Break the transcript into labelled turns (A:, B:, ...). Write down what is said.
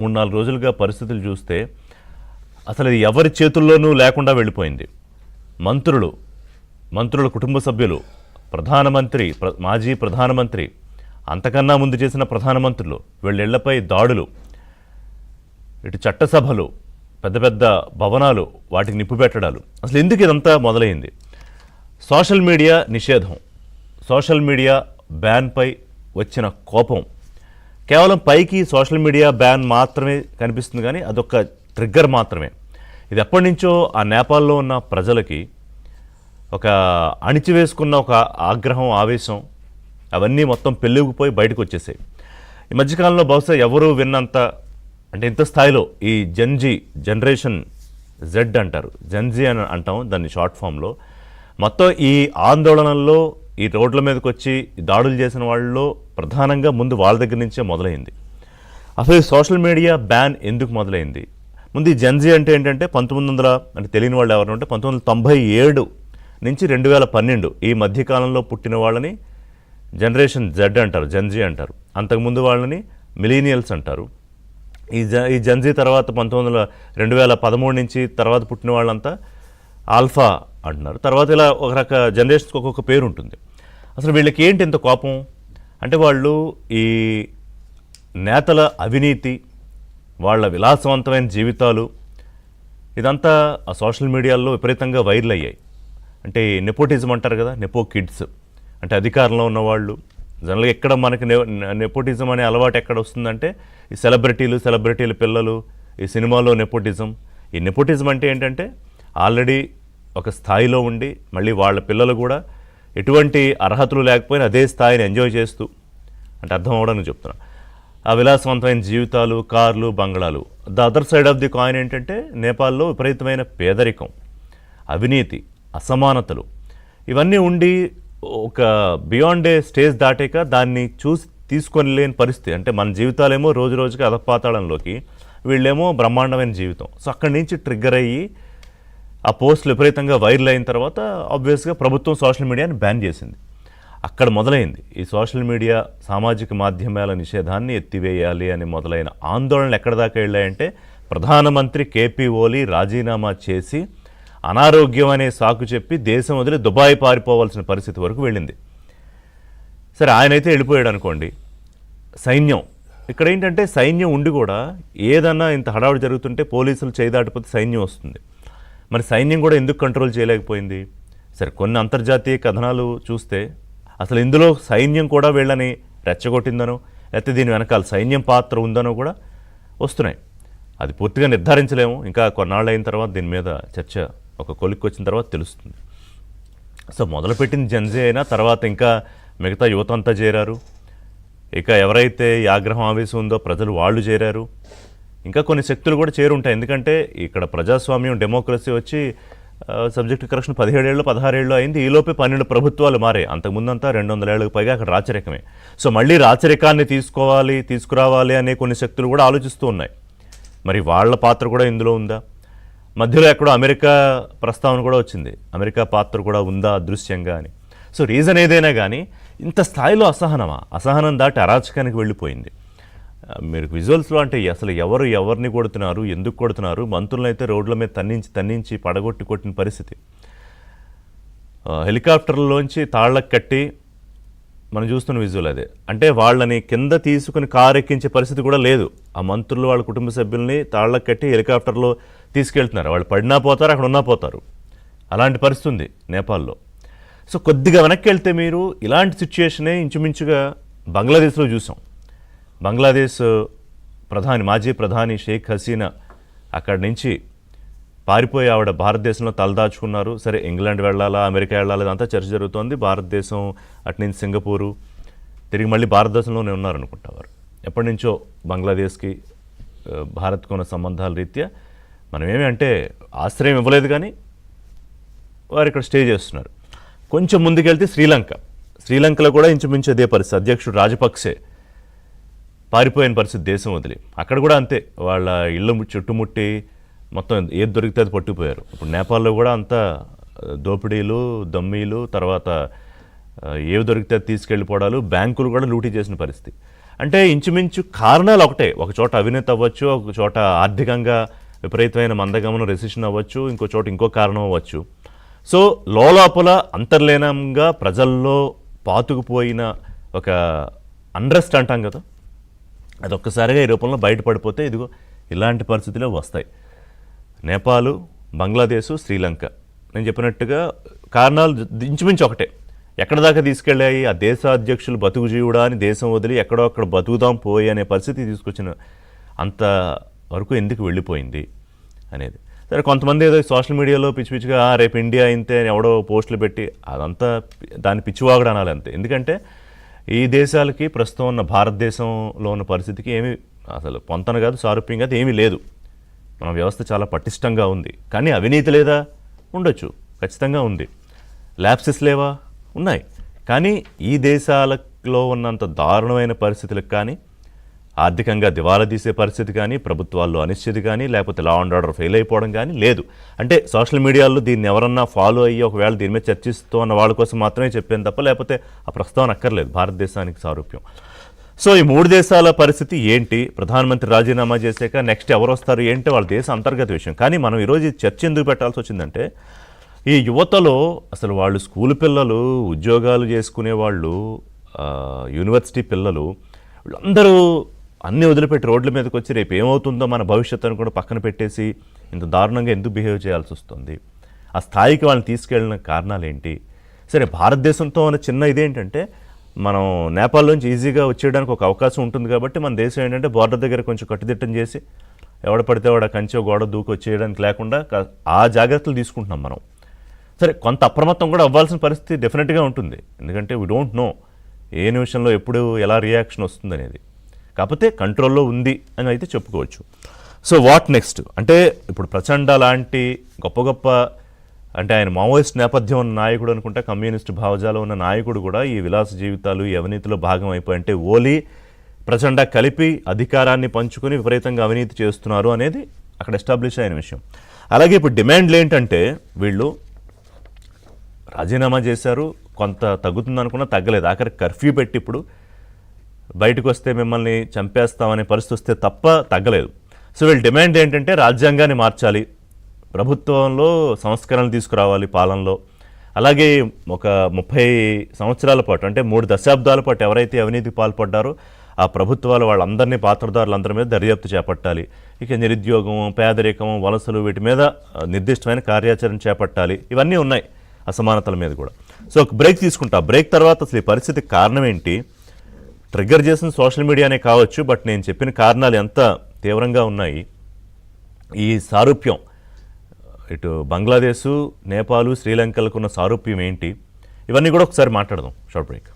A: 3-4 రోజులుగా పరిస్థితులు చూస్తే అసలు ఇది ఎవరి చేతుల్లోనూ లేకుండా వెళ్ళిపోయింది. మంత్రుల కుటుంబ సభ్యులు, ప్రధానమంత్రి, మాజీ ప్రధానమంత్రి, అంతకన్నా ముందు చేసిన ప్రధానమంత్రులు, వీళ్ళిళ్లపై దాడులు, ఇటు చట్టసభలు, పెద్ద పెద్ద భవనాలు, వాటికి నిప్పు పెట్టడాలు. అసలు ఎందుకు ఇదంతా మొదలైంది? సోషల్ మీడియా నిషేధం, సోషల్ మీడియా బ్యాన్పై వచ్చిన కోపం. కేవలం పైకి సోషల్ మీడియా బ్యాన్ మాత్రమే కనిపిస్తుంది, కానీ అదొక ట్రిగ్గర్ మాత్రమే. ఇది ఎప్పటి నుంచో ఆ నేపాల్లో ఉన్న ప్రజలకి ఒక అణిచివేసుకున్న ఒక ఆగ్రహం, ఆవేశం, అవన్నీ మొత్తం పెళ్ళిగిపోయి బయటకు వచ్చేసాయి. ఈ మధ్యకాలంలో బహుశా ఎవరూ విన్నంత, అంటే ఇంత స్థాయిలో ఈ జనరేషన్ జెడ్ అంటారు, జెన్జీ అని అంటాం దాన్ని షార్ట్ ఫామ్లో, మొత్తం ఈ ఆందోళనల్లో, ఈ రోడ్ల మీదకి వచ్చి దాడులు చేసిన వాళ్ళలో ప్రధానంగా ముందు వాళ్ళ దగ్గర నుంచే మొదలైంది. అసలు ఈ సోషల్ మీడియా బ్యాన్ ఎందుకు మొదలైంది? ముందు ఈ జెన్జీ అంటే ఏంటంటే 1900, అంటే తెలియని వాళ్ళు ఎవరు అంటే 1997 నుంచి 2012 ఈ మధ్యకాలంలో పుట్టిన వాళ్ళని జనరేషన్ జెడ్ అంటారు, జెన్జీ అంటారు. అంతకుముందు వాళ్ళని మిలీనియల్స్ అంటారు. ఈ జెన్జీ తర్వాత 2013 నుంచి తర్వాత పుట్టిన వాళ్ళంతా ఆల్ఫా అంటున్నారు. తర్వాత ఇలా ఒక రక జనరేషన్స్కి ఒక్కొక్క పేరు ఉంటుంది. అసలు వీళ్ళకి ఏంటి ఇంత కోపం అంటే, వాళ్ళు ఈ నేతల అవినీతి, వాళ్ళ విలాసవంతమైన జీవితాలు, ఇదంతా ఆ సోషల్ మీడియాలో విపరీతంగా వైరల్ అయ్యాయి. అంటే నెపోటిజం అంటారు కదా, నెపో కిడ్స్ అంటే అధికారంలో ఉన్నవాళ్ళు. జనరల్గా ఎక్కడ మనకి నెపోటిజం అనే అలవాటు ఎక్కడ వస్తుందంటే ఈ సెలబ్రిటీల పిల్లలు, ఈ సినిమాలో నెపోటిజం. ఈ నెపోటిజం అంటే ఏంటంటే ఆల్రెడీ ఒక స్థాయిలో ఉండి మళ్ళీ వాళ్ళ పిల్లలు కూడా ఎటువంటి అర్హతలు లేకపోయినా అదే స్థాయిని ఎంజాయ్ చేస్తూ, అంటే అర్థం అవ్వడానికి చెప్తున్నా, ఆ విలాసవంతమైన జీవితాలు, కార్లు, బంగ్లాలు. The other side of the coin ఏంటంటే నేపాల్లో విపరీతమైన పేదరికం, అవినీతి, అసమానతలు, ఇవన్నీ ఉండి ఒక బియాండ్ ఏ స్టేజ్ దాటాక దాన్ని చూసి తీసుకొని లేని పరిస్థితి. అంటే మన జీవితాలేమో రోజు రోజుకి అధపాతాళంలోకి, వీళ్ళేమో బ్రహ్మాండమైన జీవితం. సో అక్కడి నుంచి ట్రిగ్గర్ అయ్యి ఆ పోస్టులు విపరీతంగా వైరల్ అయిన తర్వాత ఆబ్వియస్గా ప్రభుత్వం సోషల్ మీడియాని బ్యాన్ చేసింది. అక్కడ మొదలైంది ఈ సోషల్ మీడియా, సామాజిక మాధ్యమాల నిషేధాన్ని ఎత్తివేయాలి అని మొదలైన ఆందోళనలు ఎక్కడ దాకా వెళ్ళాయంటే, ప్రధానమంత్రి కేపీ ఓలీ రాజీనామా చేసి అనారోగ్యం అనే సాకు చెప్పి దేశం వదిలి దుబాయ్ పారిపోవాల్సిన పరిస్థితి వరకు వెళ్ళింది. సరే, ఆయనైతే వెళ్ళిపోయాడు అనుకోండి. సైన్యం ఇక్కడ ఏంటంటే, సైన్యం ఉండి కూడా ఏదన్నా ఇంత హడావుడి జరుగుతుంటే పోలీసులు చేయి దాటిపోతే సైన్యం వస్తుంది. మరి సైన్యం కూడా ఎందుకు కంట్రోల్ చేయలేకపోయింది? సరే, కొన్ని అంతర్జాతీయ కథనాలు చూస్తే అసలు ఇందులో సైన్యం కూడా వీళ్ళని రెచ్చగొట్టిందనో, లేకపోతే దీని వెనకాల సైన్యం పాత్ర ఉందనో కూడా వస్తున్నాయి. అది పూర్తిగా నిర్ధారించలేము. ఇంకా కొన్నాళ్ళు అయిన తర్వాత దీని మీద చర్చ ఒక కొలిక్కి వచ్చిన తర్వాత తెలుస్తుంది. సో మొదలుపెట్టింది జెన్జీ అయినా తర్వాత ఇంకా మిగతా యువత అంతా చేరారు. ఇక ఎవరైతే ఈ ఆగ్రహం, ఆవేశం ఉందో ప్రజలు వాళ్ళు చేరారు. ఇంకా కొన్ని శక్తులు కూడా చేరుంటాయి. ఎందుకంటే ఇక్కడ ప్రజాస్వామ్యం, డెమోక్రసీ వచ్చి సబ్జెక్ట్ కరెక్షన్ 17 ఏళ్ళు 16 ఏళ్ళు అయింది. ఈలోపే 12 ప్రభుత్వాలు మారాయి. అంతకుముందంతా 200 ఏళ్ళకి పైగా అక్కడ రాచరికమే. సో మళ్ళీ రాచరికాన్ని తీసుకురావాలి అనే కొన్ని శక్తులు కూడా ఆలోచిస్తూ ఉన్నాయి. మరి వాళ్ళ పాత్ర కూడా ఇందులో ఉందా? మధ్యలో ఎక్కడో అమెరికా ప్రస్తావన కూడా వచ్చింది. అమెరికా పాత్ర కూడా ఉందా అదృశ్యంగా అని. సో రీజన్ ఏదైనా కానీ ఇంత స్థాయిలో అసహనం దాటి అరాచకానికి వెళ్ళిపోయింది. మీరు విజువల్స్లో అంటే అసలు ఎవరిని కొడుతున్నారు, ఎందుకు కొడుతున్నారు? మంత్రులను అయితే రోడ్ల మీద తన్నించి కొట్టిన పరిస్థితి. హెలికాప్టర్లోంచి తాళ్లకు కట్టి మనం చూస్తున్న విజువల్ అదే. అంటే వాళ్ళని కింద తీసుకుని కారు ఎక్కించే పరిస్థితి కూడా లేదు. ఆ మంత్రులు వాళ్ళ కుటుంబ సభ్యుల్ని తాళ్లకు కట్టి హెలికాప్టర్లో తీసుకెళ్తున్నారు. వాళ్ళు పడినా పోతారు, అక్కడ ఉన్నా పోతారు. అలాంటి పరిస్థితి ఉంది నేపాల్లో. సో కొద్దిగా వెనక్కి వెళ్తే మీరు ఇలాంటి సిచ్యుయేషనే ఇంచుమించుగా బంగ్లాదేశ్లో చూసాం. బంగ్లాదేశ్ మాజీ ప్రధాని షేక్ హసీనా అక్కడి నుంచి పారిపోయి ఆవిడ భారతదేశంలో తలదాచుకున్నారు. సరే, ఇంగ్లాండ్ వెళ్ళాలా, అమెరికా వెళ్ళాలా, ఇదంతా చర్చ జరుగుతోంది. భారతదేశం అటు నుంచి సింగపూరు తిరిగి మళ్ళీ భారతదేశంలోనే ఉన్నారనుకుంటా వారు. ఎప్పటి నుంచో బంగ్లాదేశ్కి భారత్కు ఉన్న సంబంధాల రీత్యా మనమేమి అంటే ఆశ్రయం ఇవ్వలేదు, కానీ వారు ఇక్కడ స్టే చేస్తున్నారు. కొంచెం ముందుకెళ్తే శ్రీలంకలో కూడా ఇంచుమించు అదే పరిస్థితి. అధ్యక్షుడు రాజపక్సే పారిపోయిన పరిస్థితి దేశం వదిలి. అక్కడ కూడా అంతే, వాళ్ళ ఇళ్ళు చుట్టుముట్టి మొత్తం ఏది దొరికితే అది పట్టుకుపోయారు. ఇప్పుడు నేపాల్లో కూడా అంతా దోపిడీలు, దమ్మీలు, తర్వాత ఏవి దొరికితే తీసుకెళ్ళిపోవడాలు, బ్యాంకులు కూడా లూటీ చేసిన పరిస్థితి. అంటే ఇంచుమించు కారణాలు ఒకటే, ఒక చోట అవినీతి అవ్వచ్చు, ఒక చోట ఆర్థికంగా విపరీతమైన మందగమనం రెసిషన్ అవ్వచ్చు, ఇంకో చోట ఇంకో కారణం అవ్వచ్చు. సో లోపల అంతర్లీనంగా ప్రజల్లో పాతుకుపోయిన ఒక అన్రెస్ట్ అంటాం కదా, అది ఒక్కసారిగా ఈ రూపంలో బయటపడిపోతే ఇదిగో ఇలాంటి పరిస్థితులు వస్తాయి. నేపాల్, బంగ్లాదేశ్, శ్రీలంక నేను చెప్పినట్టుగా కారణాలు ఇంచుమించు ఒకటే. ఎక్కడ దాకా తీసుకెళ్ళాయి? ఆ దేశ అధ్యక్షులు బతుకు జీవుడా అని దేశం వదిలి ఎక్కడో అక్కడ బతుకుదాం పోయి అనే పరిస్థితి తీసుకొచ్చిన అంత వరకు ఎందుకు వెళ్ళిపోయింది అనేది. సరే, కొంతమంది ఏదో సోషల్ మీడియాలో పిచ్చి పిచ్చిగా రేపు ఇండియా అయితే ఎవడో పోస్టులు పెట్టి అదంతా దాన్ని పిచ్చివాగుడు అనాలి అంతే. ఎందుకంటే ఈ దేశాలకి ప్రస్తుతం ఉన్న భారతదేశంలో ఉన్న పరిస్థితికి ఏమీ అసలు పొంతన కాదు, సారూప్యం కాదు, ఏమీ లేదు. మన వ్యవస్థ చాలా పటిష్టంగా ఉంది. కానీ అవినీతి లేదా? ఉండొచ్చు, ఖచ్చితంగా ఉంది. ల్యాప్సెస్ లేవా? ఉన్నాయి. కానీ ఈ దేశాలలో ఉన్నంత దారుణమైన పరిస్థితులకు కానీ, ఆర్థికంగా దివాలా తీసే పరిస్థితి కానీ, ప్రభుత్వాల్లో అనిశ్చితి కానీ, లేకపోతే లా అండ్ ఆర్డర్ ఫెయిల్ అయిపోవడం కానీ లేదు. అంటే సోషల్ మీడియాలో దీన్ని ఎవరన్నా ఫాలో అయ్యి ఒకవేళ దీని మీద చర్చిస్తూ ఉన్న వాళ్ళ కోసం మాత్రమే చెప్పాను తప్ప లేకపోతే ఆ ప్రస్తావన అక్కర్లేదు భారతదేశానికి సారూప్యం. సో ఈ 3 దేశాల పరిస్థితి ఏంటి? ప్రధానమంత్రి రాజీనామా చేశాక నెక్స్ట్ ఎవరు వస్తారు ఏంటి? వాళ్ళ దేశ అంతర్గత విషయం. కానీ మనం ఈరోజు ఈ చర్చ ఎందుకు పెట్టాల్సి వచ్చిందంటే, ఈ యువతలో అసలు వాళ్ళు స్కూల్ పిల్లలు, ఉద్యోగాలు చేసుకునే వాళ్ళు, యూనివర్సిటీ పిల్లలు, వీళ్ళందరూ అన్నీ వదిలిపెట్టి రోడ్ల మీదకి వచ్చి రేపు ఏమవుతుందో మన భవిష్యత్తును కూడా పక్కన పెట్టేసి ఇంత దారుణంగా ఎందుకు బిహేవ్ చేయాల్సి వస్తుంది? ఆ స్థాయికి వాళ్ళని తీసుకెళ్ళిన కారణాలు ఏంటి? సరే, భారతదేశంతో ఉన్న చిన్న ఇదేంటంటే, మనం నేపాల్ నుంచి ఈజీగా వచ్చేయడానికి ఒక అవకాశం ఉంటుంది కాబట్టి మన దేశం ఏంటంటే బార్డర్ దగ్గర కొంచెం కట్టుదిట్టం చేసి ఎవడ పడితే వాడు కంచె గోడ దూకి వచ్చేయడానికి లేకుండా ఆ జాగ్రత్తలు తీసుకుంటున్నాం మనం. సరే, కొంత అప్రమత్తం కూడా అవ్వాల్సిన పరిస్థితి డెఫినెట్గా ఉంటుంది. ఎందుకంటే వీ డోంట్ నో ఏ నిమిషంలో ఎప్పుడు ఎలా రియాక్షన్ వస్తుంది అనేది. కాకపోతే కంట్రోల్లో ఉంది అని అయితే చెప్పుకోవచ్చు. సో వాట్ నెక్స్ట్ అంటే, ఇప్పుడు ప్రచండ లాంటి గొప్ప గొప్ప, అంటే ఆయన మావోయిస్ట్ నేపథ్యం ఉన్న నాయకుడు అనుకుంటా, కమ్యూనిస్టు భావజాలం ఉన్న నాయకుడు కూడా ఈ విలాస జీవితాలు, ఈ అవినీతిలో భాగం అయిపోయి, అంటే ఓలీ ప్రచండ కలిపి అధికారాన్ని పంచుకొని విపరీతంగా అవినీతి చేస్తున్నారు అనేది అక్కడ ఎస్టాబ్లిష్ అయిన విషయం. అలాగే ఇప్పుడు డిమాండ్లు ఏంటంటే, వీళ్ళు రాజీనామా చేశారు, కొంత తగ్గుతుంది అనుకున్నా తగ్గలేదు, ఆఖరికి కర్ఫ్యూ పెట్టి ఇప్పుడు బయటకు వస్తే మిమ్మల్ని చంపేస్తామనే పరిస్థితి వస్తే తప్ప తగ్గలేదు. సో వీళ్ళ డిమాండ్ ఏంటంటే రాజ్యాంగాన్ని మార్చాలి, ప్రభుత్వంలో సంస్కరణలు తీసుకురావాలి పాలనలో. అలాగే ఒక 30 సంవత్సరాల పాటు, అంటే 3 దశాబ్దాల పాటు ఎవరైతే అవినీతికి పాల్పడ్డారో ఆ ప్రభుత్వాలు వాళ్ళందరినీ, పాత్రదారులందరి మీద దర్యాప్తు చేపట్టాలి. ఇక నిరుద్యోగం, పేదరికం, వలసలు, వీటి మీద నిర్దిష్టమైన కార్యాచరణ చేపట్టాలి. ఇవన్నీ ఉన్నాయి, అసమానతల మీద కూడా. సో ఒక బ్రేక్ తీసుకుంటా. బ్రేక్ తర్వాత అసలు ఈ పరిస్థితికి కారణం ఏంటి? ట్రిగ్గర్ చేసిన సోషల్ మీడియానే కావచ్చు, బట్ నేను చెప్పిన కారణాలు ఎంత తీవ్రంగా ఉన్నాయి, ఈ సారూప్యం ఇటు బంగ్లాదేశ్, నేపాల్, శ్రీలంకలకు ఉన్న సారూప్యం ఏంటి, ఇవన్నీ కూడా ఒకసారి మాట్లాడదాం. Short break.